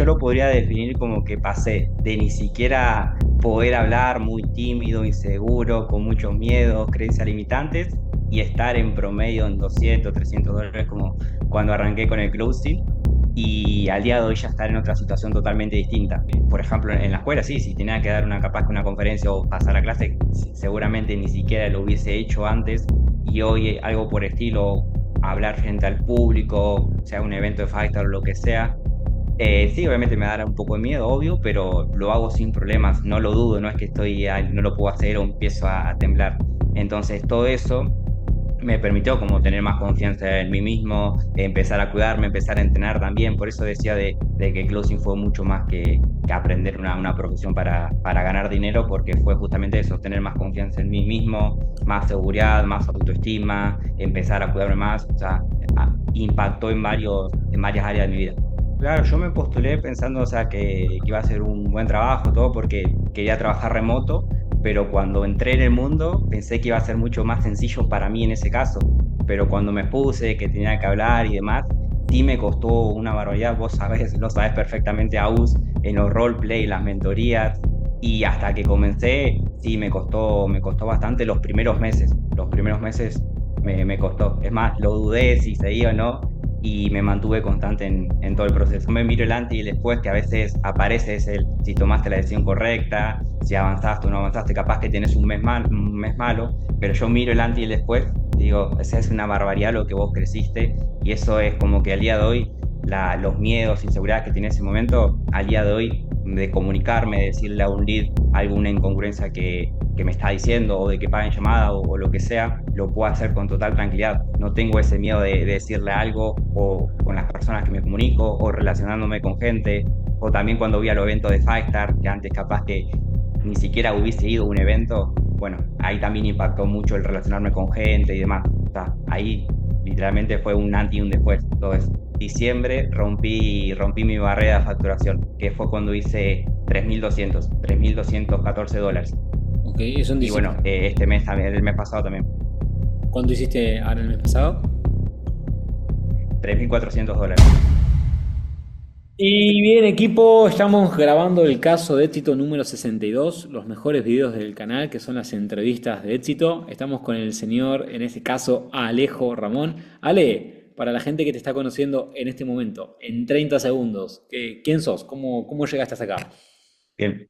yo lo podría definir como que pasé de ni siquiera poder hablar, muy tímido, inseguro, con muchos miedos, creencias limitantes, y estar en promedio en 200, $300 como cuando arranqué con el closing, y al día de hoy ya estar en otra situación totalmente distinta. Por ejemplo, en la escuela sí, si tenía que dar una capaz que una conferencia o pasar a clase, seguramente ni siquiera lo hubiese hecho antes, y hoy algo por estilo, hablar frente al público, sea un evento de Fighter o lo que sea. Sí, obviamente me dará un poco de miedo, obvio, pero lo hago sin problemas, no lo dudo, no es que estoy, no lo puedo hacer o empiezo a temblar. Entonces, todo eso me permitió como tener más confianza en mí mismo, empezar a cuidarme, empezar a entrenar también. Por eso decía de que closing fue mucho más que aprender una profesión para ganar dinero, porque fue justamente eso, tener más confianza en mí mismo, más seguridad, más autoestima, empezar a cuidarme más, o sea, impactó en varias áreas de mi vida. Claro, yo me postulé pensando, o sea, que iba a ser un buen trabajo, todo porque quería trabajar remoto, pero cuando entré en el mundo pensé que iba a ser mucho más sencillo para mí en ese caso. Pero cuando me puse, que tenía que hablar y demás, sí me costó una barbaridad. Vos sabés, lo sabés perfectamente, Aus, en los roleplay, las mentorías, y hasta que comencé, sí me costó bastante los primeros meses. Los primeros meses me costó. Es más, lo dudé si seguía o no, y me mantuve constante en todo el proceso. Me miro el antes y el después, que a veces aparece es el si tomaste la decisión correcta, si avanzaste o no avanzaste, capaz que tenés un mes malo, pero yo miro el antes y el después, digo, esa es una barbaridad lo que vos creciste, y eso es como que al día de hoy, los miedos, inseguridades que tenía en ese momento, al día de hoy, de comunicarme, de decirle a un lead alguna incongruencia que me está diciendo o de que paguen llamada o lo que sea, lo puedo hacer con total tranquilidad. No tengo ese miedo de decirle algo o con las personas que me comunico o relacionándome con gente, o también cuando voy a los eventos de Five Star, que antes capaz que ni siquiera hubiese ido a un evento, bueno, ahí también impactó mucho el relacionarme con gente y demás. O sea, ahí literalmente fue un antes y un después, todo eso. Diciembre rompí mi barrera de facturación, que fue cuando hice 3.214 dólares. Ok, eso en Y diciembre. bueno, este mes también, el mes pasado también, ¿Cuánto hiciste ahora el mes pasado? $3.400. Y bien, equipo, estamos grabando el caso de éxito número 62, los mejores videos del canal, que son las entrevistas de éxito. Estamos con el señor, en este caso, Alejo Ramón. Ale, para la gente que te está conociendo en este momento, en 30 segundos, ¿quién sos? ¿Cómo llegaste hasta acá? Bien,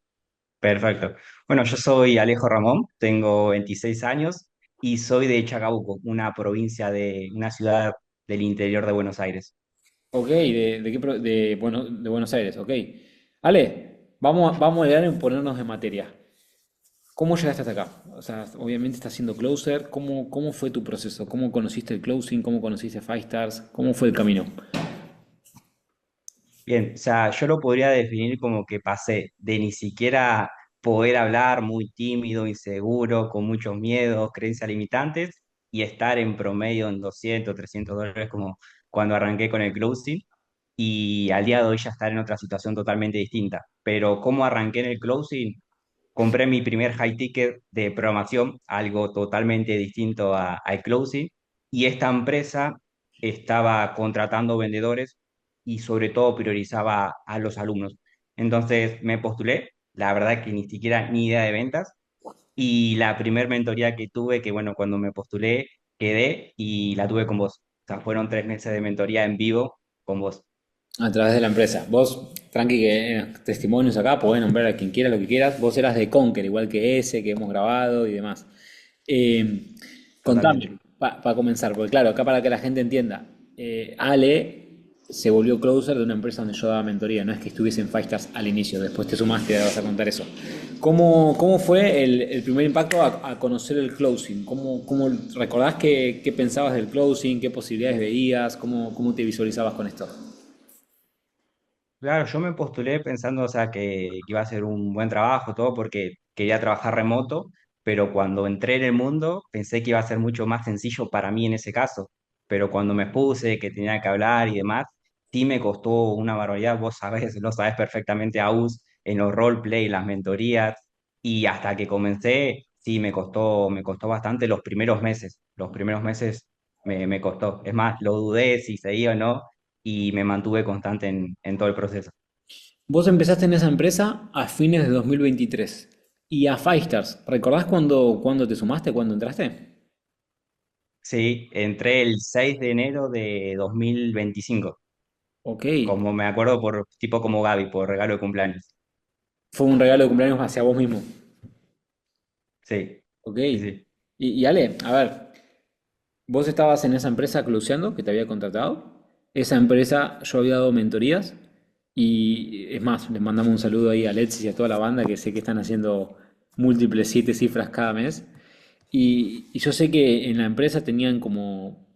perfecto. Bueno, yo soy Alejo Ramón, tengo 26 años y soy de Chacabuco, una provincia una ciudad del interior de Buenos Aires. Ok, ¿de qué bueno, de Buenos Aires, ok. Ale, vamos a llegar en ponernos de materia. ¿Cómo llegaste hasta acá? O sea, obviamente estás haciendo closer. ¿Cómo fue tu proceso? ¿Cómo conociste el closing? ¿Cómo conociste Five Stars? ¿Cómo fue el camino? Bien, o sea, yo lo podría definir como que pasé de ni siquiera poder hablar, muy tímido, inseguro, con muchos miedos, creencias limitantes, y estar en promedio en 200, $300 como cuando arranqué con el closing, y al día de hoy ya estar en otra situación totalmente distinta. Pero ¿cómo arranqué en el closing? Compré mi primer high ticket de programación, algo totalmente distinto al closing, y esta empresa estaba contratando vendedores y sobre todo priorizaba a los alumnos. Entonces me postulé, la verdad que ni siquiera ni idea de ventas, y la primer mentoría que tuve, que bueno, cuando me postulé quedé y la tuve con vos. O sea, fueron 3 meses de mentoría en vivo con vos. A través de la empresa. Vos, tranqui, que testimonios acá, podés nombrar a quien quiera lo que quieras. Vos eras de Conker, igual que ese que hemos grabado y demás. Eh, Totalmente. contame, para comenzar, porque claro, acá para que la gente entienda, Ale se volvió closer de una empresa donde yo daba mentoría, no es que estuviese en Five Stars al inicio, después te sumaste y ahora vas a contar eso. ¿Cómo fue el primer impacto a conocer el closing? ¿Cómo recordás qué pensabas del closing? ¿Qué posibilidades veías? ¿Cómo te visualizabas con esto? Claro, yo me postulé pensando, o sea, que iba a ser un buen trabajo, todo porque quería trabajar remoto, pero cuando entré en el mundo pensé que iba a ser mucho más sencillo para mí en ese caso. Pero cuando me puse, que tenía que hablar y demás, sí me costó una barbaridad. Vos sabés, lo sabés perfectamente, Aus, en los roleplay, las mentorías, y hasta que comencé, sí me costó bastante los primeros meses. Los primeros meses me costó. Es más, lo dudé si seguía o no, y me mantuve constante en todo el proceso. Vos empezaste en esa empresa a fines de 2023. Y a Firestars, ¿recordás cuándo te sumaste, cuándo entraste? Sí, entré el 6 de enero de 2025, Ok. como me acuerdo por tipo como Gaby, por regalo de cumpleaños. Fue un regalo de cumpleaños hacia vos mismo. Sí, Ok. sí, sí. Y Ale, a ver, vos estabas en esa empresa Clouseando que te había contratado. Esa empresa yo había dado mentorías. Y es más, les mandamos un saludo ahí a Alexis y a toda la banda que sé que están haciendo múltiples 7 cifras cada mes. Y yo sé que en la empresa tenían como,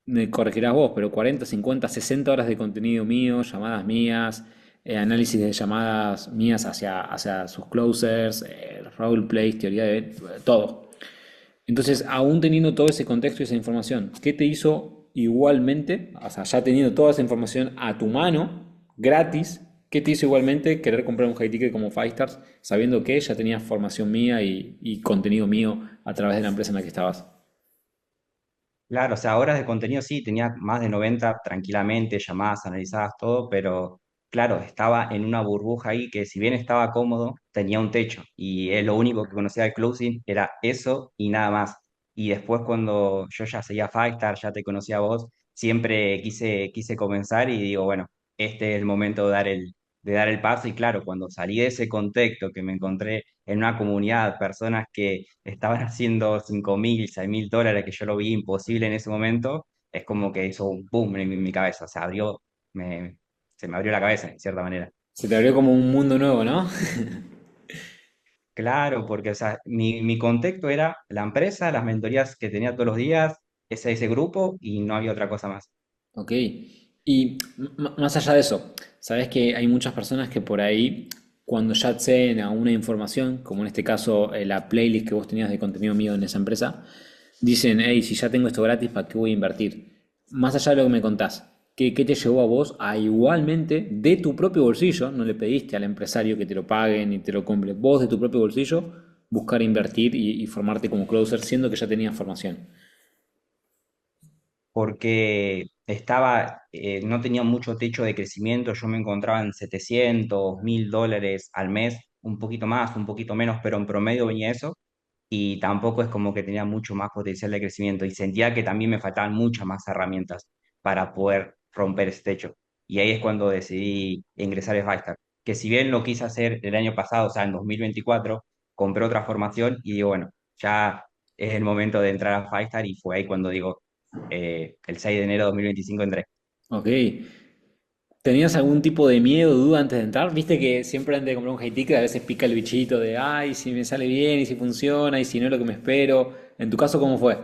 me corregirás vos, pero 40, 50, 60 horas de contenido mío, llamadas mías, análisis de llamadas mías hacia sus closers, roleplays, teoría de todo. Entonces, aún teniendo todo ese contexto y esa información, ¿qué te hizo igualmente, o sea, ya teniendo toda esa información a tu mano, gratis, qué te hizo igualmente querer comprar un high ticket como Five Stars, sabiendo que ya tenías formación mía y contenido mío a través de la empresa en la que estabas? Claro, o sea, horas de contenido sí, tenía más de 90 tranquilamente, llamadas analizadas, todo, pero claro, estaba en una burbuja ahí que si bien estaba cómodo, tenía un techo y lo único que conocía del closing era eso y nada más. Y después cuando yo ya seguía Five Star, ya te conocía a vos, siempre quise comenzar y digo, bueno, este es el momento de dar el paso y claro, cuando salí de ese contexto que me encontré en una comunidad, personas que estaban haciendo 5.000, $6.000, que yo lo vi imposible en ese momento, es como que hizo un boom en mi cabeza, se abrió, me, se me abrió la cabeza, en cierta manera. Se te abrió como un mundo nuevo, ¿no? Claro, porque o sea, mi contexto era la empresa, las mentorías que tenía todos los días, ese grupo y no había otra cosa más. Ok. Y más allá de eso, sabes que hay muchas personas que por ahí, cuando ya acceden a una información, como en este caso la playlist que vos tenías de contenido mío en esa empresa, dicen, hey, si ya tengo esto gratis, ¿para qué voy a invertir? Más allá de lo que me contás, ¿qué te llevó a vos a igualmente, de tu propio bolsillo, no le pediste al empresario que te lo pague ni te lo compre, vos de tu propio bolsillo, buscar invertir y formarte como closer, siendo que ya tenías formación? Porque no tenía mucho techo de crecimiento, yo me encontraba en 700, $1.000 al mes, un poquito más, un poquito menos, pero en promedio venía eso, y tampoco es como que tenía mucho más potencial de crecimiento, y sentía que también me faltaban muchas más herramientas para poder romper ese techo. Y ahí es cuando decidí ingresar a Firestar, que si bien lo quise hacer el año pasado, o sea, en 2024, compré otra formación y digo, bueno, ya es el momento de entrar a Firestar y fue ahí cuando digo, el 6 de enero de 2025 entré. Ok. ¿Tenías algún tipo de miedo, duda antes de entrar? Viste que siempre antes de comprar un high ticket a veces pica el bichito de, ay, si me sale bien y si funciona y si no es lo que me espero. En tu caso, ¿cómo fue?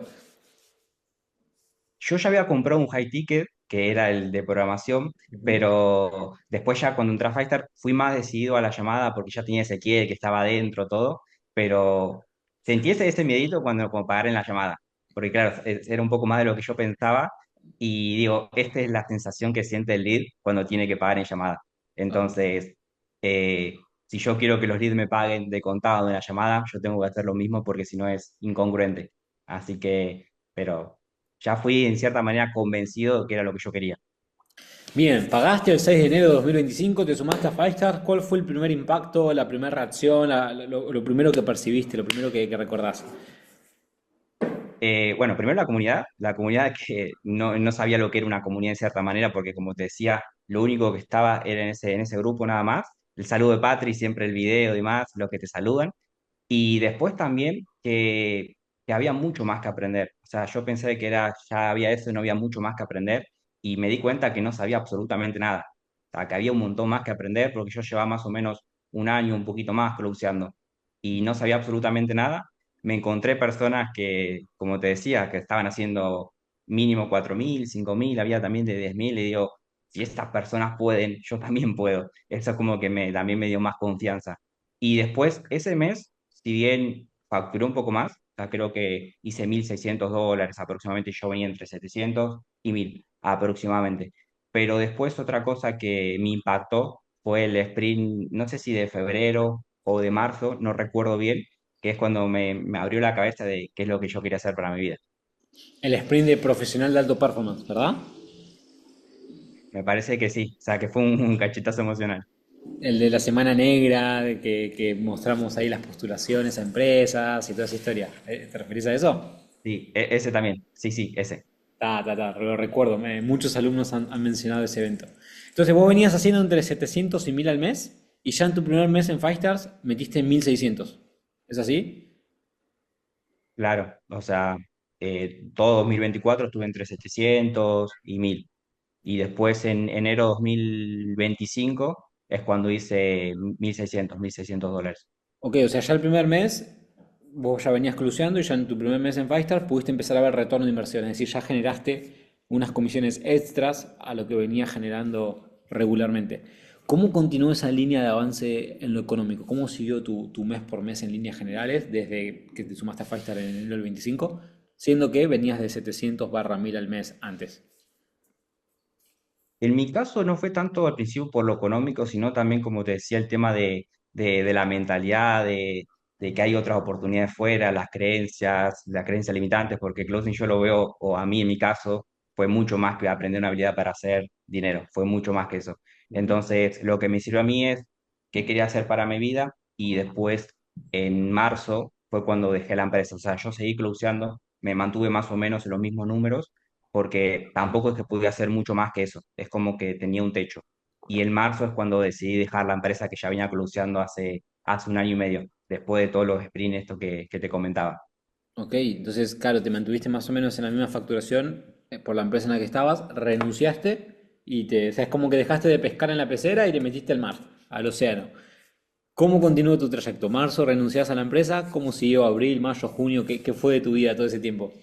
Yo ya había comprado un high ticket, que era el de programación, pero después ya cuando entré a Firestar fui más decidido a la llamada porque ya tenía Ezequiel que estaba adentro, todo, pero sentí ese miedito cuando como pagar en la llamada, porque claro, era un poco más de lo que yo pensaba y digo, esta es la sensación que siente el lead cuando tiene que pagar en llamada. Entonces, si yo quiero que los leads me paguen de contado en la llamada, yo tengo que hacer lo mismo porque si no es incongruente. Así que, pero ya fui en cierta manera convencido de que era lo que yo quería. Bien, pagaste el 6 de enero de 2025, te sumaste a Five Stars. ¿Cuál fue el primer impacto, la primera reacción, lo primero que percibiste, lo primero que recordás? Bueno, primero la comunidad que no sabía lo que era una comunidad en cierta manera, porque como te decía, lo único que estaba era en ese grupo nada más. El saludo de Patri, siempre el video y demás, los que te saludan. Y después también que había mucho más que aprender. O sea, yo pensé que ya había eso y no había mucho más que aprender. Y me di cuenta que no sabía absolutamente nada. O sea, que había un montón más que aprender porque yo llevaba más o menos un año, un poquito más cruceando. Y no sabía absolutamente nada. Me encontré personas que, como te decía, que estaban haciendo mínimo 4.000, 5.000, había también de 10.000. Y digo, si estas personas pueden, yo también puedo. Eso es como que también me dio más confianza. Y después, ese mes, si bien facturé un poco más, o sea, creo que hice $1.600 aproximadamente, y yo venía entre 700 y 1.000 aproximadamente. Pero después otra cosa que me impactó fue el sprint, no sé si de febrero o de marzo, no recuerdo bien, que es cuando me abrió la cabeza de qué es lo que yo quería hacer para mi vida. El sprint de profesional de alto performance, ¿verdad? Me parece que sí, o sea, que fue un cachetazo emocional. El de la semana negra, de que mostramos ahí las postulaciones a empresas y toda esa historia. ¿Te referís a eso? Sí, ese también. Sí, sí, ese. Lo recuerdo. Muchos alumnos han mencionado ese evento. Entonces vos venías haciendo entre 700 y 1000 al mes y ya en tu primer mes en Fighters metiste 1600. ¿Es así? Claro. O sea, todo 2024 estuve entre 700 y 1000. Y después en enero 2025 es cuando hice 1600 $1600. Ok, o sea, ya el primer mes vos ya venías cruceando y ya en tu primer mes en Five pudiste empezar a ver retorno de inversión, es decir, ya generaste unas comisiones extras a lo que venía generando regularmente. ¿Cómo continuó esa línea de avance en lo económico? ¿Cómo siguió tu mes por mes en líneas generales desde que te sumaste a Five en enero del 25, siendo que venías de 700/1000 al mes antes? En mi caso no fue tanto al principio por lo económico, sino también, como te decía, el tema de la mentalidad, de que hay otras oportunidades fuera, las creencias limitantes, porque closing yo lo veo, o a mí en mi caso, fue mucho más que aprender una habilidad para hacer dinero, fue mucho más que eso. Entonces, lo que me sirvió a mí es qué quería hacer para mi vida y después, en marzo, fue cuando dejé la empresa. O sea, yo seguí closeando, me mantuve más o menos en los mismos números porque tampoco es que pude hacer mucho más que eso, es como que tenía un techo. Y en marzo es cuando decidí dejar la empresa que ya venía coluceando hace un año y medio, después de todos los sprints esto que te comentaba. Ok, entonces, claro, te mantuviste más o menos en la misma facturación por la empresa en la que estabas, renunciaste y o sea, es como que dejaste de pescar en la pecera y te metiste al mar, al océano. ¿Cómo continuó tu trayecto? ¿Marzo renunciás a la empresa? ¿Cómo siguió abril, mayo, junio? ¿Qué fue de tu vida todo ese tiempo?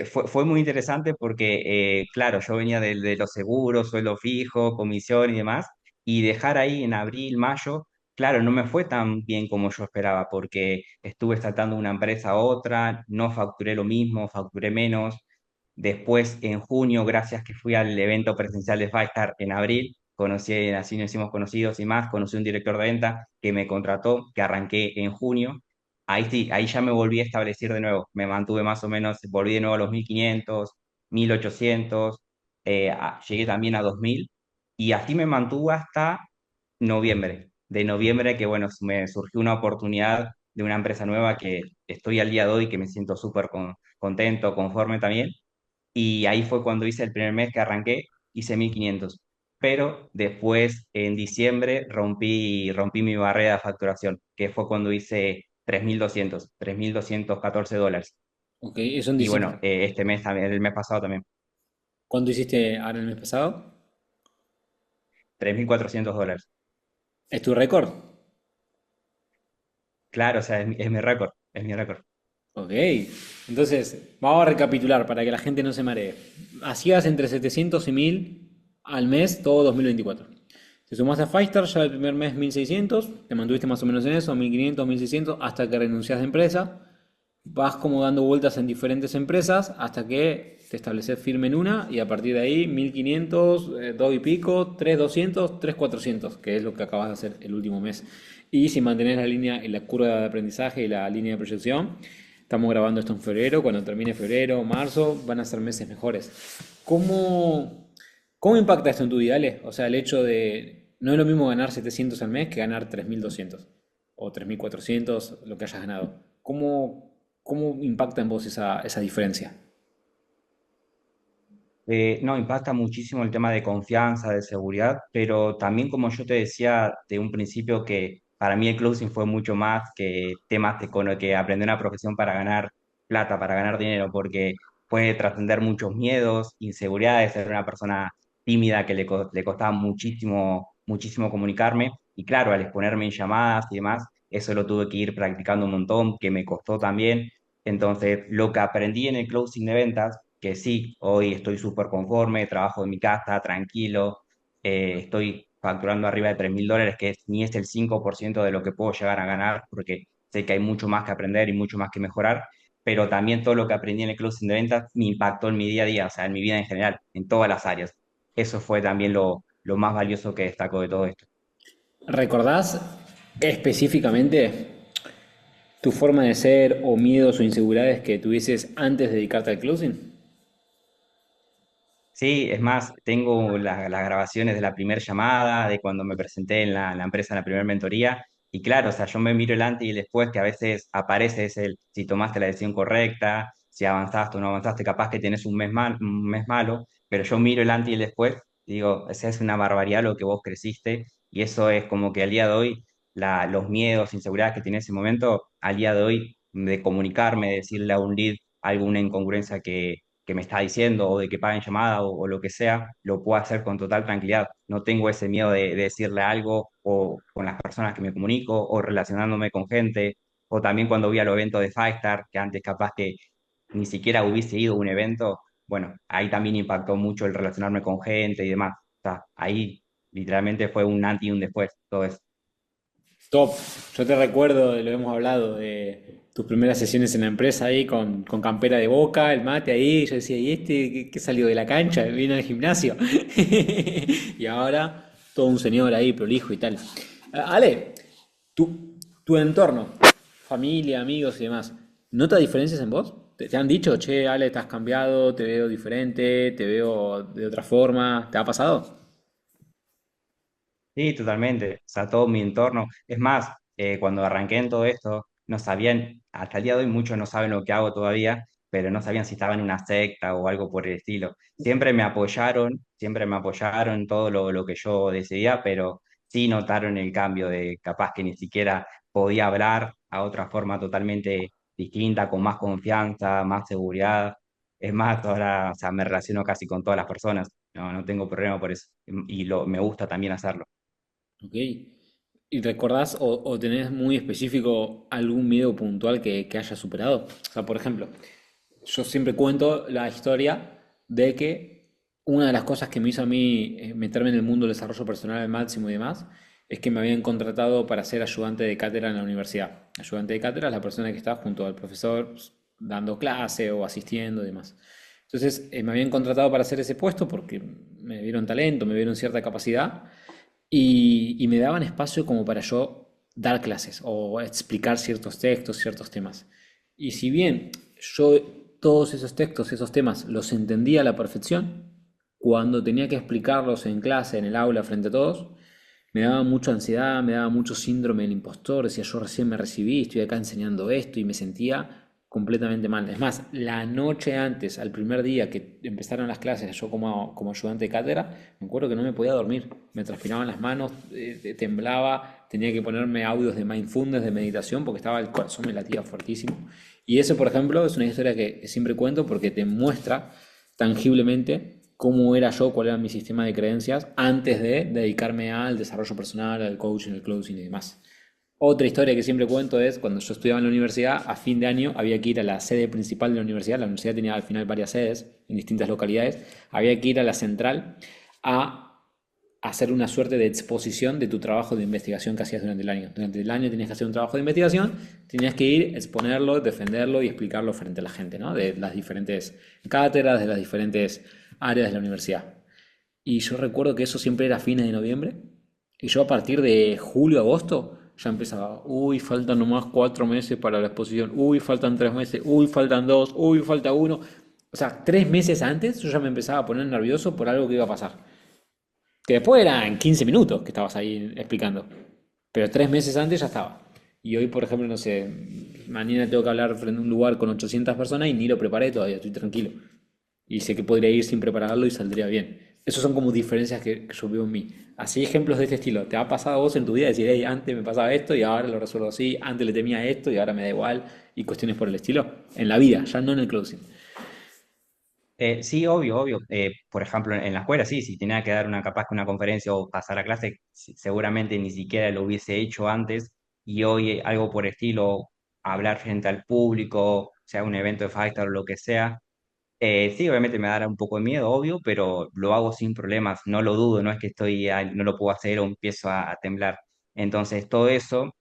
Fue muy interesante porque, claro, yo venía de los seguros, sueldo fijo, comisión y demás, y dejar ahí en abril, mayo, claro, no me fue tan bien como yo esperaba, porque estuve saltando de una empresa a otra, no facturé lo mismo, facturé menos. Después, en junio, gracias que fui al evento presencial de Five en abril, conocí, así nos hicimos conocidos y más, conocí un director de venta que me contrató, que arranqué en junio. Ahí sí, ahí ya me volví a establecer de nuevo. Me mantuve más o menos, volví de nuevo a los 1500, 1800, llegué también a 2000 y así me mantuve hasta noviembre. De noviembre que, bueno, me surgió una oportunidad de una empresa nueva que estoy al día de hoy, que me siento súper contento, conforme también. Y ahí fue cuando hice el primer mes que arranqué, hice 1500. Pero después, en diciembre, rompí mi barrera de facturación, que fue cuando hice 3214 $3,214. Ok, eso en Y diciembre. bueno, este mes también, el mes pasado también, ¿Cuánto hiciste ahora el mes pasado? $3,400. ¿Es tu récord? Claro, o sea, es mi récord, es mi récord. Ok, entonces vamos a recapitular para que la gente no se maree. Hacías entre 700 y 1000 al mes todo 2024. Te sumaste a Firestar ya el primer mes 1600, te mantuviste más o menos en eso, 1500, 1600, hasta que renuncias de empresa. Vas como dando vueltas en diferentes empresas hasta que te estableces firme en una y a partir de ahí 1500, 2 y pico, 3200, 3400, que es lo que acabas de hacer el último mes. Y si mantenés la línea, la curva de aprendizaje y la línea de proyección, estamos grabando esto en febrero, cuando termine febrero, marzo, van a ser meses mejores. ¿Cómo impacta esto en tu vida, Ale? O sea, el hecho de, no es lo mismo ganar 700 al mes que ganar 3200 o 3400, lo que hayas ganado. ¿Cómo impacta en vos esa diferencia? No, impacta muchísimo el tema de confianza, de seguridad, pero también como yo te decía de un principio que para mí el closing fue mucho más que temas que aprender una profesión para ganar plata, para ganar dinero, porque puede trascender muchos miedos, inseguridades, ser una persona tímida que le costaba muchísimo, muchísimo comunicarme y claro, al exponerme en llamadas y demás, eso lo tuve que ir practicando un montón, que me costó también. Entonces, lo que aprendí en el closing de ventas que sí, hoy estoy súper conforme, trabajo en mi casa, tranquilo, estoy facturando arriba de $3,000, que ni es el 5% de lo que puedo llegar a ganar, porque sé que hay mucho más que aprender y mucho más que mejorar, pero también todo lo que aprendí en el closing de ventas me impactó en mi día a día, o sea, en mi vida en general, en todas las áreas. Eso fue también lo más valioso que destaco de todo esto. ¿Recordás específicamente tu forma de ser o miedos o inseguridades que tuvieses antes de dedicarte al closing? Sí, es más, tengo las grabaciones de la primera llamada, de cuando me presenté en la empresa en la primera mentoría, y claro, o sea, yo me miro el antes y el después, que a veces aparece es el si tomaste la decisión correcta, si avanzaste o no avanzaste, capaz que tenés un mes malo, pero yo miro el antes y el después, y digo, o sea, es una barbaridad lo que vos creciste, y eso es como que al día de hoy, los miedos, inseguridades que tenía en ese momento, al día de hoy, de comunicarme, de decirle a un lead alguna incongruencia que me está diciendo o de que paguen llamada o lo que sea, lo puedo hacer con total tranquilidad. No tengo ese miedo de decirle algo o con las personas que me comunico o relacionándome con gente o también cuando voy a los eventos de Five Star, que antes capaz que ni siquiera hubiese ido a un evento, bueno, ahí también impactó mucho el relacionarme con gente y demás. O sea, ahí literalmente fue un antes y un después, todo eso. Top. Yo te recuerdo, lo hemos hablado, de tus primeras sesiones en la empresa ahí con campera de Boca, el mate ahí. Yo decía, ¿y este qué salió de la cancha? Vino al gimnasio. Y ahora todo un señor ahí, prolijo y tal. Ale, tu entorno, familia, amigos y demás, ¿nota diferencias en vos? ¿Te han dicho, che, Ale, estás cambiado, te veo diferente, te veo de otra forma? ¿Te ha pasado? Sí, totalmente. O sea, todo mi entorno. Es más, cuando arranqué en todo esto, no sabían, hasta el día de hoy muchos no saben lo que hago todavía, pero no sabían si estaba en una secta o algo por el estilo. Siempre me apoyaron en todo lo que yo decidía, pero sí notaron el cambio de capaz que ni siquiera podía hablar a otra forma totalmente distinta, con más confianza, más seguridad. Es más, ahora, o sea, me relaciono casi con todas las personas. No, no tengo problema por eso. Y me gusta también hacerlo. Ok. ¿Y recordás o tenés muy específico algún miedo puntual que hayas superado? O sea, por ejemplo, yo siempre cuento la historia de que una de las cosas que me hizo a mí meterme en el mundo del desarrollo personal al máximo y demás es que me habían contratado para ser ayudante de cátedra en la universidad. Ayudante de cátedra es la persona que está junto al profesor pues, dando clase o asistiendo y demás. Entonces, me habían contratado para hacer ese puesto porque me vieron talento, me vieron cierta capacidad y me daban espacio como para yo dar clases o explicar ciertos textos, ciertos temas. Y si bien yo todos esos textos, esos temas los entendía a la perfección, cuando tenía que explicarlos en clase, en el aula, frente a todos, me daba mucha ansiedad, me daba mucho síndrome del impostor, decía yo recién me recibí, estoy acá enseñando esto y me sentía completamente mal. Es más, la noche antes, al primer día que empezaron las clases, yo como ayudante de cátedra, me acuerdo que no me podía dormir, me transpiraban las manos, temblaba, tenía que ponerme audios de mindfulness, de meditación, porque estaba el corazón me latía fuertísimo. Y eso, por ejemplo, es una historia que siempre cuento porque te muestra tangiblemente cómo era yo, cuál era mi sistema de creencias antes de dedicarme al desarrollo personal, al coaching, al closing y demás. Otra historia que siempre cuento es cuando yo estudiaba en la universidad, a fin de año había que ir a la sede principal de la universidad tenía al final varias sedes en distintas localidades, había que ir a la central a hacer una suerte de exposición de tu trabajo de investigación que hacías durante el año. Durante el año tenías que hacer un trabajo de investigación, tenías que ir, exponerlo, defenderlo y explicarlo frente a la gente, ¿no? De las diferentes cátedras, de las diferentes áreas de la universidad. Y yo recuerdo que eso siempre era a fines de noviembre. Y yo a partir de julio, agosto, ya empezaba, uy, faltan nomás 4 meses para la exposición, uy, faltan 3 meses, uy, faltan dos, uy, falta uno. O sea, 3 meses antes yo ya me empezaba a poner nervioso por algo que iba a pasar. Que después eran 15 minutos que estabas ahí explicando. Pero 3 meses antes ya estaba. Y hoy, por ejemplo, no sé, mañana tengo que hablar frente a un lugar con 800 personas y ni lo preparé todavía, estoy tranquilo. Y sé que podría ir sin prepararlo y saldría bien. Esos son como diferencias que yo veo en mí. Así ejemplos de este estilo. ¿Te ha pasado a vos en tu vida decir, hey, antes me pasaba esto y ahora lo resuelvo así, antes le temía esto y ahora me da igual y cuestiones por el estilo? En la vida, ya no en el closing. Sí, obvio, obvio. Por ejemplo, en la escuela, sí, si tenía que dar una capaz que una conferencia o pasar a clase, seguramente ni siquiera lo hubiese hecho antes. Y hoy algo por estilo, hablar frente al público, sea un evento de Fighter o lo que sea. Sí, obviamente me dará un poco de miedo, obvio, pero lo hago sin problemas, no lo dudo, no es que estoy, no lo puedo hacer o empiezo a temblar. Entonces, todo eso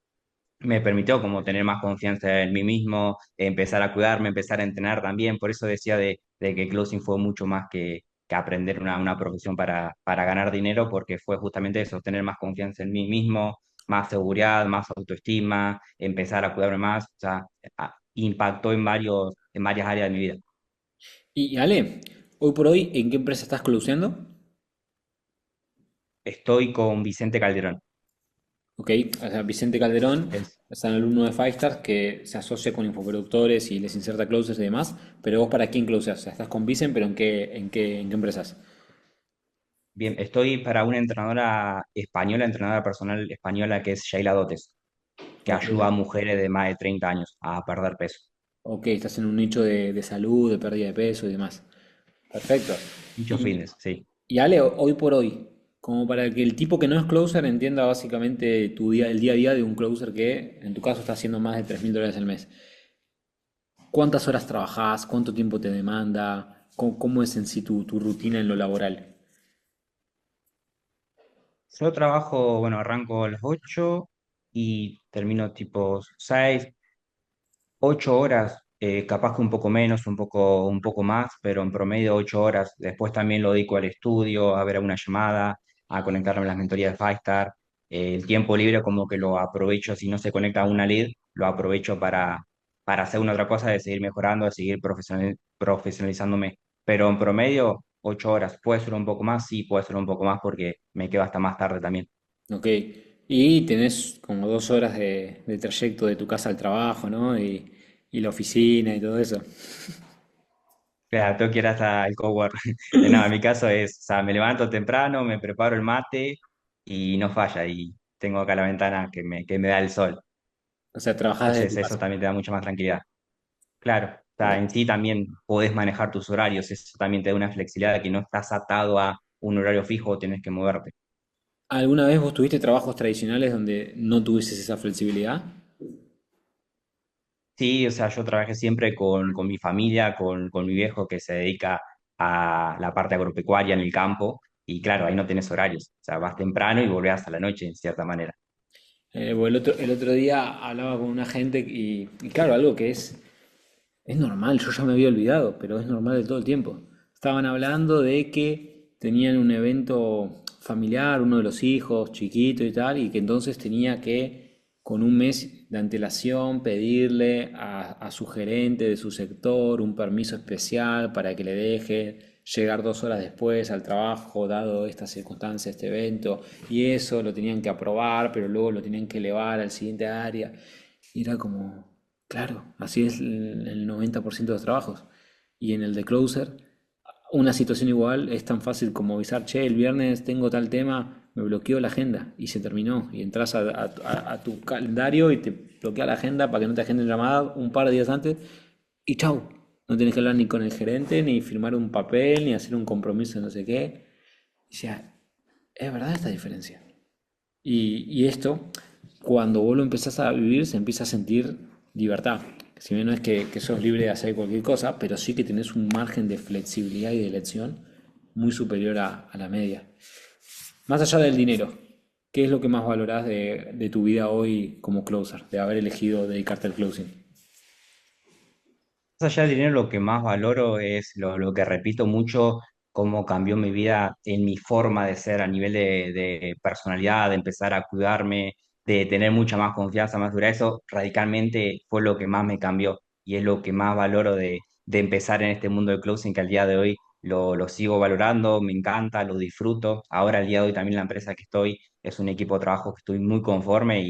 me permitió como tener más confianza en mí mismo, empezar a cuidarme, empezar a entrenar también. Por eso decía de que closing fue mucho más que aprender una profesión para ganar dinero, porque fue justamente eso, tener más confianza en mí mismo, más seguridad, más autoestima, empezar a cuidarme más. O sea, impactó en varias áreas de mi vida. Y Ale, Hoy por hoy, ¿en qué empresa estás closeando? Estoy con Vicente Calderón. Ok, o sea, Vicente Calderón Es es un alumno de Five que se asocia con infoproductores y les inserta closes y demás, pero vos para quién closeas, o sea, estás con Vicent, pero ¿en qué empresas? bien, estoy para una entrenadora española, entrenadora personal española que es Sheila Dotes, que Ok, ayuda a mujeres de más de 30 años a perder peso. ok, estás en un nicho de salud, de pérdida de peso y demás. Perfecto. Dicho Y, fitness, sí. y Ale, hoy por hoy, como para que el tipo que no es closer entienda básicamente el día a día de un closer que en tu caso está haciendo más de $3.000 al mes. ¿Cuántas horas trabajás? ¿Cuánto tiempo te demanda? ¿Cómo es en sí tu rutina en lo laboral? Yo trabajo, bueno, arranco a las 8 y termino tipo 6, 8 horas, capaz que un poco menos, un poco más, pero en promedio 8 horas. Después también lo dedico al estudio, a ver alguna llamada, a conectarme a las mentorías de Firestar. El tiempo libre como que lo aprovecho, si no se conecta a una lead, lo aprovecho para hacer una otra cosa, de seguir mejorando, de seguir profesionalizándome. Pero en promedio 8 horas. ¿Puede ser un poco más? Sí, puede ser un poco más porque me quedo hasta más tarde también. Ok. Y tenés como 2 horas de trayecto de tu casa al trabajo, ¿no? Y la oficina y todo eso. Claro, tengo que ir hasta el cowork. No, en mi caso es, o sea, me levanto temprano, me preparo el mate y no falla. Y tengo acá la ventana que me da el sol. O sea, trabajás desde Entonces tu eso casa. también te da mucha más tranquilidad. Claro, o sea, en sí también podés manejar tus horarios. Eso también te da una flexibilidad de que no estás atado a un horario fijo o tenés que moverte. ¿Alguna vez vos tuviste trabajos tradicionales donde no tuvieses esa flexibilidad? Sí, o sea, yo trabajé siempre con mi familia, con mi viejo que se dedica a la parte agropecuaria en el campo. Y claro, ahí no tenés horarios. O sea, vas temprano y volvés a la noche, en cierta manera. Bueno, el otro día hablaba con una gente y claro, algo que es normal, yo ya me había olvidado, pero es normal de todo el tiempo. Estaban hablando de que tenían un evento familiar, uno de los hijos, chiquito y tal, y que entonces tenía que, con un mes de antelación, pedirle a su gerente de su sector un permiso especial para que le deje llegar 2 horas después al trabajo, dado esta circunstancia, este evento, y eso lo tenían que aprobar, pero luego lo tenían que elevar al siguiente área. Y era como, claro, así es el 90% de los trabajos. Y en el de Closer, una situación igual es tan fácil como avisar, che, el viernes tengo tal tema, me bloqueó la agenda y se terminó. Y entras a tu calendario y te bloquea la agenda para que no te agenden llamada un par de días antes y chau. No tienes que hablar ni con el gerente, ni firmar un papel, ni hacer un compromiso de no sé qué. O sea, es verdad esta diferencia. Y esto, cuando vos lo empezás a vivir, se empieza a sentir libertad. Si bien no es que sos libre de hacer cualquier cosa, pero sí que tenés un margen de flexibilidad y de elección muy superior a la media. Más allá del dinero, ¿qué es lo que más valorás de tu vida hoy como closer, de haber elegido dedicarte al closing? Más allá del dinero, lo que más valoro es lo que repito mucho, cómo cambió mi vida en mi forma de ser a nivel de personalidad, de empezar a cuidarme, de tener mucha más confianza, más dura. Eso radicalmente fue lo que más me cambió y es lo que más valoro de empezar en este mundo del closing, que al día de hoy lo sigo valorando, me encanta, lo disfruto. Ahora, al día de hoy, también la empresa que estoy es un equipo de trabajo que estoy muy conforme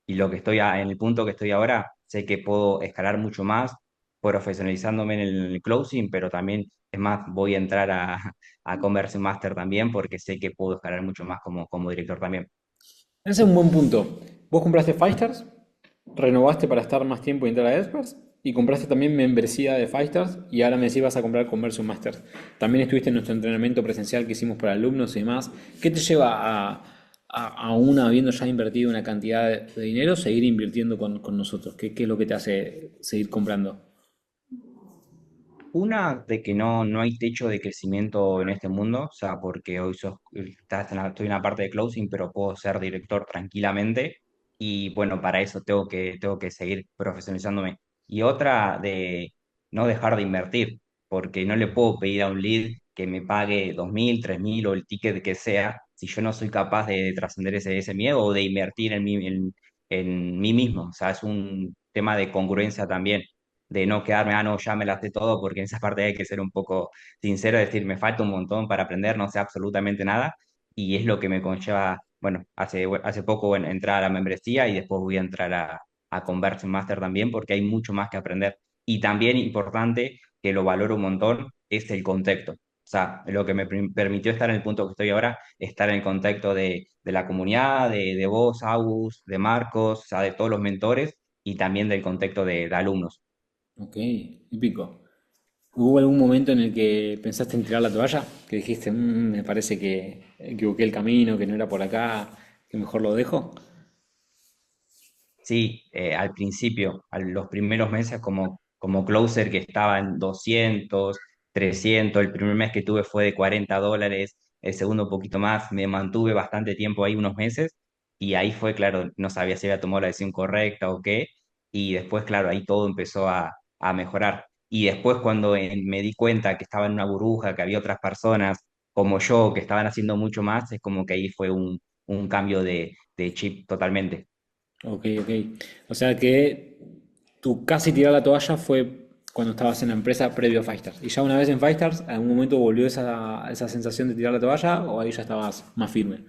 y lo que estoy en el punto que estoy ahora, sé que puedo escalar mucho más profesionalizándome en el closing, pero también, es más, voy a entrar a Conversion Master también porque sé que puedo escalar mucho más como director también. Ese es un buen punto. Vos compraste Five Stars, renovaste para estar más tiempo y entrar a Experts, y compraste también membresía de Five Stars, y ahora me decís vas a comprar Conversion Masters. También estuviste en nuestro entrenamiento presencial que hicimos para alumnos y demás. ¿Qué te lleva a habiendo ya invertido una cantidad de dinero, seguir invirtiendo con nosotros? ¿Qué es lo que te hace seguir comprando? Una, de que no hay techo de crecimiento en este mundo, o sea, porque hoy estoy en la parte de closing, pero puedo ser director tranquilamente. Y bueno, para eso tengo que seguir profesionalizándome. Y otra, de no dejar de invertir, porque no le puedo pedir a un lead que me pague 2.000, 3.000 o el ticket que sea, si yo no soy capaz de trascender ese miedo o de invertir en mí mismo. O sea, es un tema de congruencia también. de no quedarme, ah, no, ya me las sé todo, porque en esa parte hay que ser un poco sincero, decir, me falta un montón para aprender, no sé absolutamente nada, y es lo que me conlleva, bueno, hace poco bueno, entrar a la membresía y después voy a entrar a Conversion Master también, porque hay mucho más que aprender. Y también importante, que lo valoro un montón, es el contexto. O sea, lo que me permitió estar en el punto que estoy ahora, estar en el contexto de la comunidad, de vos, Agus, de Marcos, o sea, de todos los mentores y también del contexto de alumnos. Ok, épico. ¿Hubo algún momento en el que pensaste en tirar la toalla? Que dijiste, me parece que equivoqué el camino, que no era por acá, que mejor lo dejo. Sí, al principio, a los primeros meses como closer que estaba en 200, 300, el primer mes que tuve fue de $40, el segundo un poquito más, me mantuve bastante tiempo ahí, unos meses, y ahí fue, claro, no sabía si había tomado la decisión correcta o qué, y después, claro, ahí todo empezó a mejorar. Y después cuando me di cuenta que estaba en una burbuja, que había otras personas como yo que estaban haciendo mucho más, es como que ahí fue un cambio de chip totalmente. Ok, ok. O sea que tu casi tirar la toalla fue cuando estabas en la empresa previo a Fighters. Y ya una vez en Fighters, ¿en algún momento volvió esa sensación de tirar la toalla o ahí ya estabas más firme?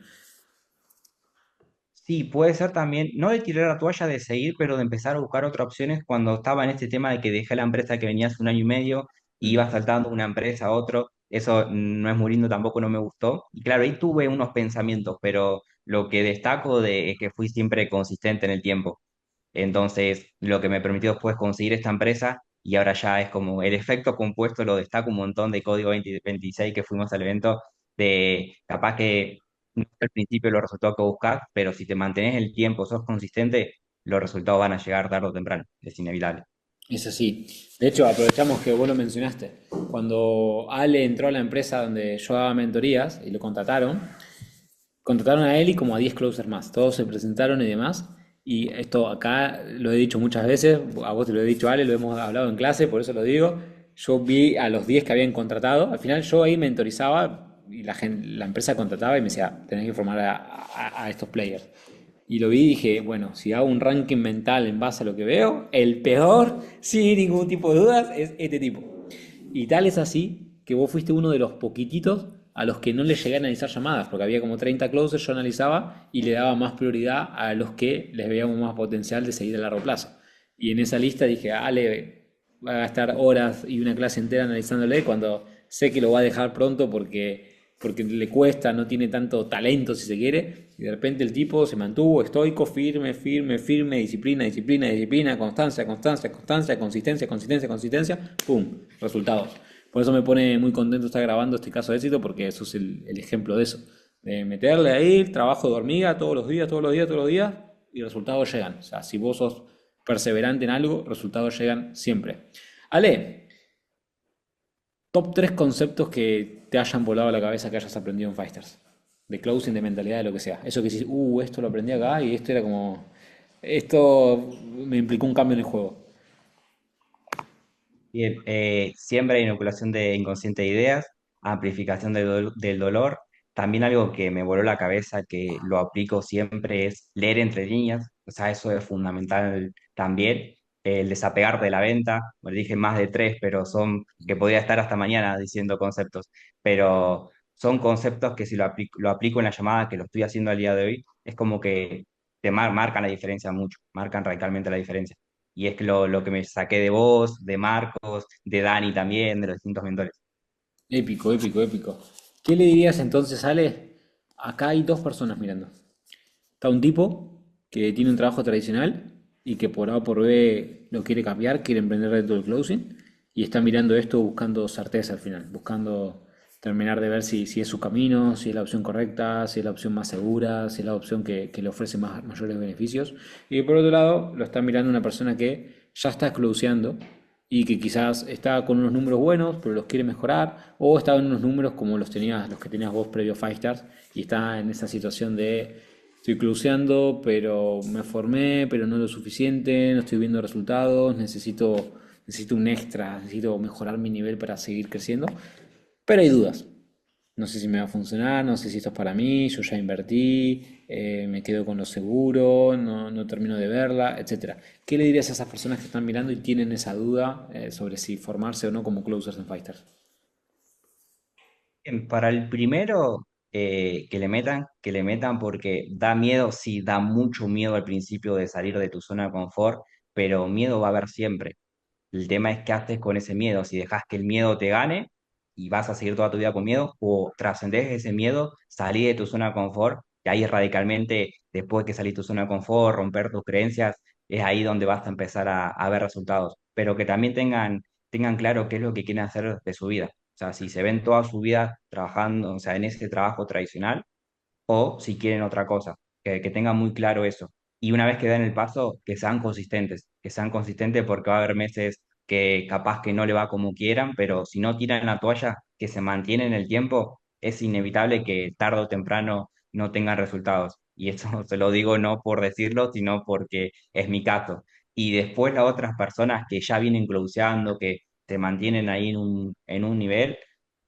Sí, puede ser también, no de tirar la toalla, de seguir, pero de empezar a buscar otras opciones cuando estaba en este tema de que dejé la empresa que venía hace un año y medio y iba saltando de una empresa a otro. Eso no es muy lindo, tampoco no me gustó. Y claro, ahí tuve unos pensamientos, pero lo que destaco es que fui siempre consistente en el tiempo. Entonces, lo que me permitió después conseguir esta empresa y ahora ya es como el efecto compuesto, lo destaco un montón de Código 2026 que fuimos al evento, de capaz que no al principio los resultados que buscas, pero si te mantenés el tiempo, sos consistente, los resultados van a llegar tarde o temprano, es inevitable. Es así. De hecho, aprovechamos que vos lo mencionaste. Cuando Ale entró a la empresa donde yo daba mentorías y lo contrataron a él y como a 10 closers más. Todos se presentaron y demás. Y esto acá lo he dicho muchas veces, a vos te lo he dicho Ale, lo hemos hablado en clase, por eso lo digo. Yo vi a los 10 que habían contratado. Al final yo ahí mentorizaba y la empresa contrataba y me decía, tenés que formar a estos players. Y lo vi y dije, bueno, si hago un ranking mental en base a lo que veo, el peor, sin ningún tipo de dudas, es este tipo. Y tal es así que vos fuiste uno de los poquititos a los que no le llegué a analizar llamadas, porque había como 30 closers, yo analizaba y le daba más prioridad a los que les veíamos más potencial de seguir a largo plazo. Y en esa lista dije, Ale va a gastar horas y una clase entera analizándole cuando sé que lo va a dejar pronto porque le cuesta, no tiene tanto talento si se quiere, y de repente el tipo se mantuvo estoico, firme, firme, firme, disciplina, disciplina, disciplina, constancia, constancia, constancia, consistencia, consistencia, consistencia, ¡pum! Resultados. Por eso me pone muy contento estar grabando este caso de éxito, porque eso es el ejemplo de eso. De meterle ahí, trabajo de hormiga todos los días, todos los días, todos los días, y resultados llegan. O sea, si vos sos perseverante en algo, resultados llegan siempre. Ale, top 3 conceptos que te hayan volado la cabeza que hayas aprendido en Fighters. De closing, de mentalidad, de lo que sea. Eso que dices, esto lo aprendí acá y esto era como. Esto me implicó un cambio en el juego. Bien, siembra e inoculación de inconsciente de ideas, amplificación del dolor. También algo que me voló la cabeza, que lo aplico siempre, es leer entre líneas. O sea, eso es fundamental también. El desapegarte de la venta. Me dije más de tres, pero son que podría estar hasta mañana diciendo conceptos. Pero son conceptos que si lo aplico en la llamada, que lo estoy haciendo al día de hoy, es como que te marcan la diferencia mucho, marcan radicalmente la diferencia. Y es que lo que me saqué de vos, de Marcos, de Dani también, de los distintos mentores. Épico, épico, épico. ¿Qué le dirías entonces, Ale? Acá hay dos personas mirando. Está un tipo que tiene un trabajo tradicional y que por A o por B lo quiere cambiar, quiere emprender dentro del closing y está mirando esto buscando certeza al final, buscando terminar de ver si es su camino, si es la opción correcta, si es la opción más segura, si es la opción que le ofrece mayores beneficios. Y por otro lado, lo está mirando una persona que ya está closeando y que quizás está con unos números buenos, pero los quiere mejorar, o está en unos números como los que tenías vos previo a Five Stars y está en esa situación de estoy cruceando, pero me formé, pero no lo suficiente, no estoy viendo resultados, necesito un extra, necesito mejorar mi nivel para seguir creciendo. Pero hay dudas. no sé si me va a funcionar, no sé si esto es para mí, yo ya invertí, me quedo con lo seguro, no termino de verla, etcétera. ¿Qué le dirías a esas personas que están mirando y tienen esa duda sobre si formarse o no como closers en Fighters? Para el primero, que le metan porque da miedo, sí, da mucho miedo al principio de salir de tu zona de confort, pero miedo va a haber siempre. El tema es qué haces con ese miedo, si dejas que el miedo te gane y vas a seguir toda tu vida con miedo, o trascendés ese miedo, salí de tu zona de confort, y ahí radicalmente, después que salís de tu zona de confort, romper tus creencias, es ahí donde vas a empezar a ver resultados. Pero que también tengan claro qué es lo que quieren hacer de su vida. O sea, si se ven toda su vida trabajando, o sea, en ese trabajo tradicional, o si quieren otra cosa, que tengan muy claro eso. Y una vez que den el paso, que sean consistentes porque va a haber meses que capaz que no le va como quieran, pero si no tiran la toalla, que se mantienen el tiempo, es inevitable que tarde o temprano no tengan resultados. Y eso se lo digo no por decirlo, sino porque es mi caso. Y después las otras personas que ya vienen closing, que se mantienen ahí en un nivel,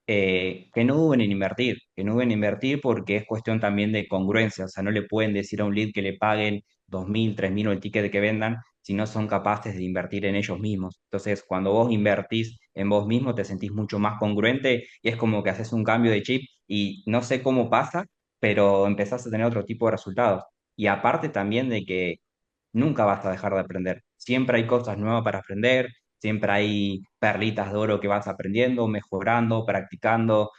que no duden en invertir, que no duden en invertir porque es cuestión también de congruencia, o sea, no le pueden decir a un lead que le paguen 2.000, 3.000 o el ticket que vendan si no son capaces de invertir en ellos mismos. Entonces, cuando vos invertís en vos mismo, te sentís mucho más congruente y es como que haces un cambio de chip y no sé cómo pasa, pero empezás a tener otro tipo de resultados. Y aparte también de que nunca vas a dejar de aprender. Siempre hay cosas nuevas para aprender, siempre hay perlitas de oro que vas aprendiendo, mejorando, practicando,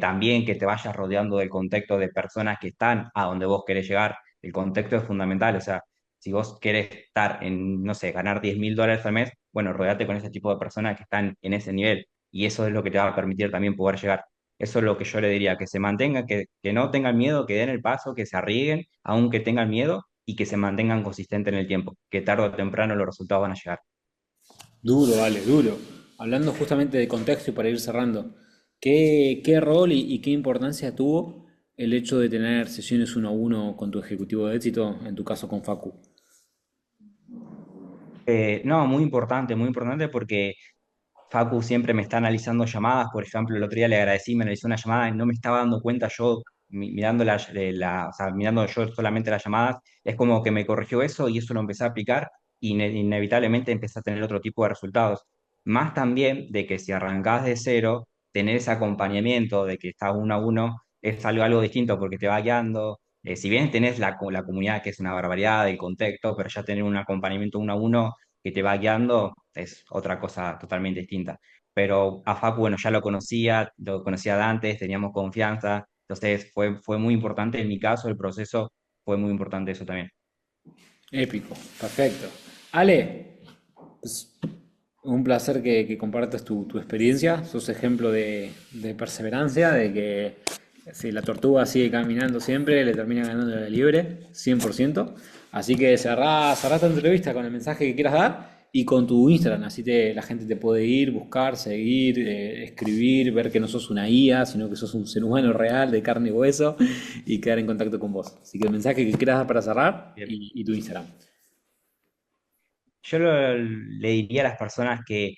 también que te vayas rodeando del contexto de personas que están a donde vos querés llegar. El contexto es fundamental, o sea, si vos querés estar en, no sé, ganar $10.000 al mes, bueno, rodeate con ese tipo de personas que están en ese nivel y eso es lo que te va a permitir también poder llegar. Eso es lo que yo le diría, que se mantengan, que no tengan miedo, que den el paso, que se arriesguen, aunque tengan miedo, y que se mantengan consistentes en el tiempo, que tarde o temprano los resultados van a llegar. Duro, vale, duro. Hablando justamente de contexto y para ir cerrando, ¿qué rol y qué importancia tuvo el hecho de tener sesiones uno a uno con tu ejecutivo de éxito, en tu caso con Facu? No, muy importante porque Facu siempre me está analizando llamadas. Por ejemplo, el otro día le agradecí, me analizó una llamada y no me estaba dando cuenta yo mirando o sea, mirando yo solamente las llamadas. Es como que me corrigió eso y eso lo empecé a aplicar y inevitablemente empecé a tener otro tipo de resultados. Más también de que si arrancás de cero, tener ese acompañamiento de que estás uno a uno es algo distinto porque te va guiando. Si bien tenés la comunidad que es una barbaridad del contexto, pero ya tener un acompañamiento uno a uno que te va guiando es otra cosa totalmente distinta. Pero a Facu, bueno, ya lo conocía de antes, teníamos confianza, entonces fue muy importante, en mi caso el proceso fue muy importante eso también. Épico, perfecto. Ale, pues, un placer que compartas tu experiencia. Sos ejemplo de perseverancia, de que si la tortuga sigue caminando siempre, le termina ganando la libre, 100%. Así que cerrá esta entrevista con el mensaje que quieras dar y con tu Instagram. Así la gente te puede ir, buscar, seguir, escribir, ver que no sos una IA, sino que sos un ser humano real, de carne y hueso, y quedar en contacto con vos. Así que el mensaje que quieras dar para cerrar Bien. y tu Instagram. Le diría a las personas que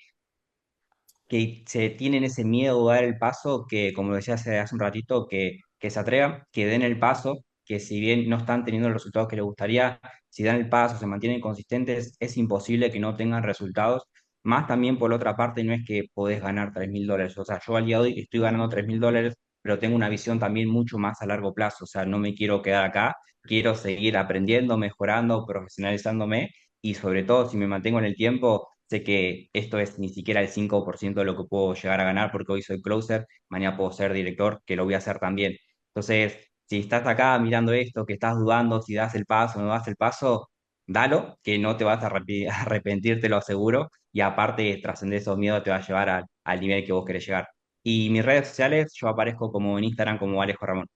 se tienen ese miedo de dar el paso, que como decía hace un ratito, que se atrevan, que den el paso, que si bien no están teniendo los resultados que les gustaría, si dan el paso, se mantienen consistentes, es imposible que no tengan resultados. Más también por la otra parte, no es que podés ganar $3.000. O sea, yo al día de hoy estoy ganando $3.000, pero tengo una visión también mucho más a largo plazo. O sea, no me quiero quedar acá, quiero seguir aprendiendo, mejorando, profesionalizándome y sobre todo si me mantengo en el tiempo, sé que esto es ni siquiera el 5% de lo que puedo llegar a ganar porque hoy soy closer, mañana puedo ser director, que lo voy a hacer también. Entonces, si estás acá mirando esto, que estás dudando si das el paso o no das el paso, dalo, que no te vas a a arrepentir, te lo aseguro, y aparte trascender esos miedos te va a llevar al nivel que vos querés llegar. Y mis redes sociales, yo aparezco como en Instagram como Alejo Ramón.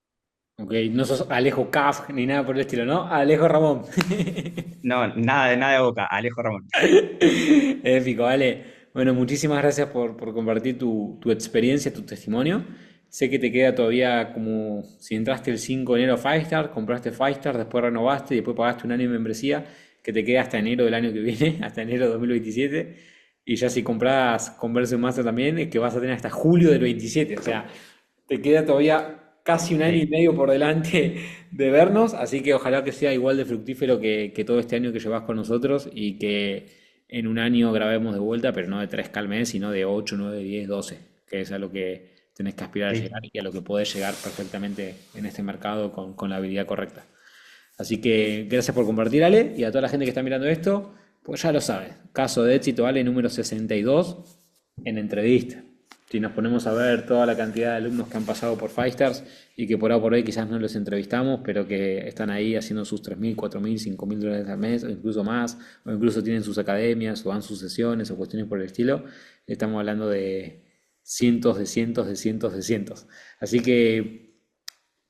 Ok, no sos Alejo Caf ni nada por el estilo, ¿no? Alejo Ramón. No, nada de boca, Alejo Ramón. Épico, vale. Bueno, muchísimas gracias por compartir tu experiencia, tu testimonio. Sé que te queda todavía como si entraste el 5 de enero a Five Star, compraste Five Star, después renovaste y después pagaste un año de membresía, que te queda hasta enero del año que viene, hasta enero de 2027. Y ya si compras Conversion Master también, es que vas a tener hasta julio del 27. O sea, Te queda todavía casi un año y Sí, medio por delante de vernos, así que ojalá que sea igual de fructífero que todo este año que llevas con nosotros y que en un año grabemos de vuelta, pero no de 3 al mes, sino de 8, 9, 10, 12, que es a lo que tenés que aspirar a llegar sí. y a lo que podés llegar perfectamente en este mercado con la habilidad correcta. Así que gracias por compartir, Ale, y a toda la gente que está mirando esto, pues ya lo sabes. Caso de éxito, Ale, número 62 en entrevista. Si nos ponemos a ver toda la cantidad de alumnos que han pasado por Firestars y que por A por ahí quizás no los entrevistamos, pero que están ahí haciendo sus 3.000, 4.000, 5.000 dólares al mes, o incluso más, o incluso tienen sus academias, o dan sus sesiones, o cuestiones por el estilo, estamos hablando de cientos de cientos de cientos de cientos. Así que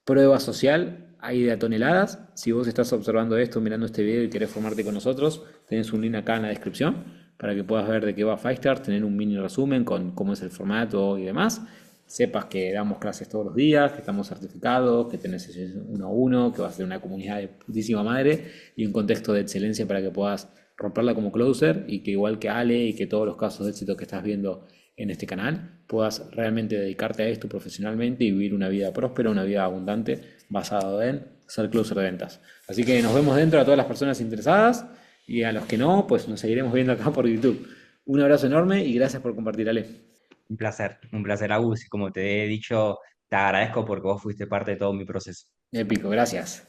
prueba social hay de a toneladas. Si vos estás observando esto, mirando este video y querés formarte con nosotros, tenés un link acá en la descripción para que puedas ver de qué va Firestars, tener un mini resumen con cómo es el formato y demás. Sepas que damos clases todos los días, que estamos certificados, que tenés sesiones uno a uno, que vas a ser una comunidad de putísima madre y un contexto de excelencia para que puedas romperla como closer y que igual que Ale y que todos los casos de éxito que estás viendo en este canal, puedas realmente dedicarte a esto profesionalmente y vivir una vida próspera, una vida abundante basado en ser closer de ventas. Así que nos vemos dentro a todas las personas interesadas y a los que no, pues nos seguiremos viendo acá por YouTube. Un abrazo enorme y gracias por compartir, Ale. Un placer, Agus. Y como te he dicho, te agradezco porque vos fuiste parte de todo mi proceso. Épico, gracias.